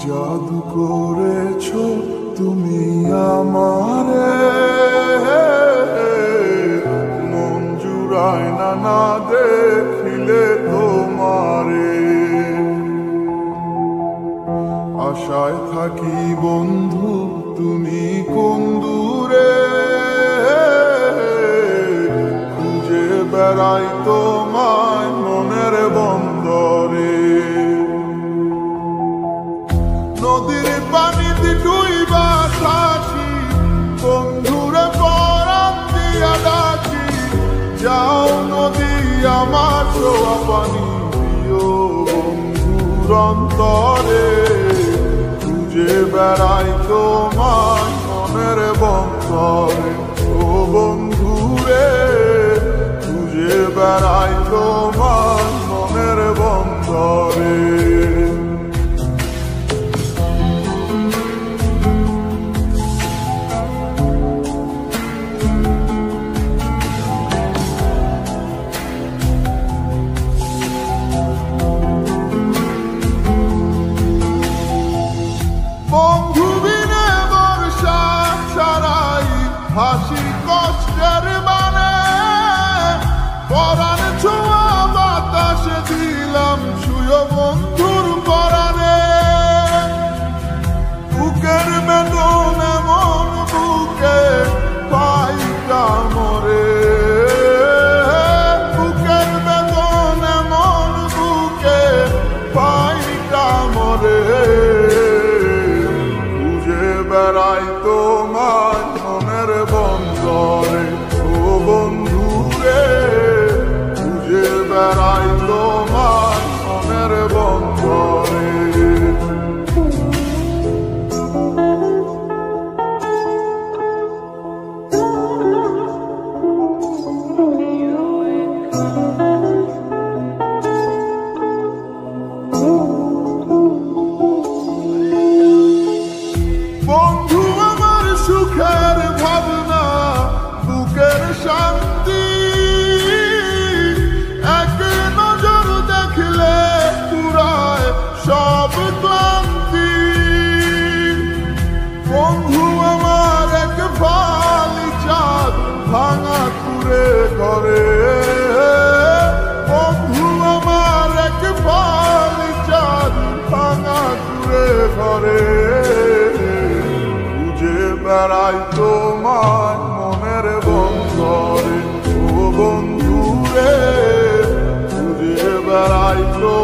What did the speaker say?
জাদু করেছো তুমি আমারে, মন জুড়ায় না না দেখিলে তোমারে। আশায় থাকি বন্ধু তুমি কোন দূরে, খুঁজে বেড়াই তোমায় মনের বন্দরে। নদীর পানিতে ডুইবা থাকি, বন্ধুরে পরাণ দিয়া ডাকি। যাও নদী আমার ছোঁয়া পানি দিও বন্ধুর অন্তরে, খুঁজে বেড়াই তোমায় মনের বন্দরে। ও বন্ধুরে খুঁজে বেড়াই তোমায় মনের বন্দরে। বন্ধু বিনে বর্ষা ছাড়াই হাসি কষ্টের মানে, পরাণ ছোঁয়া বাতাসে দিলাম ছুঁয়ো বন্ধুর পরাণে। বুকের বেদন এমন বুকে পাই কামরে, বুকের বেদন এমন বুকে পাই কামরে। বেড়াই তোমায় মনের বন্দরে, ও বন্ধুরে খুঁজে বেড়াই তোমায় মনের বন্দরে। বন্ধু আমার সুখের ভাবনা, বুকের শান্তি, এক নজর দেখলে পুরায় সব ক্লান্তি। বন্ধু আমার এক ফালি চাঁদ ভাঙা কুড়ে ঘরে, বন্ধু আমার এক ফালি চাঁদ ভাঙা কুড়ে ঘরে। বেড়াই তোমায় মনের বন্দরে, ও বন্ধুরে খুঁজে বেড়াই তো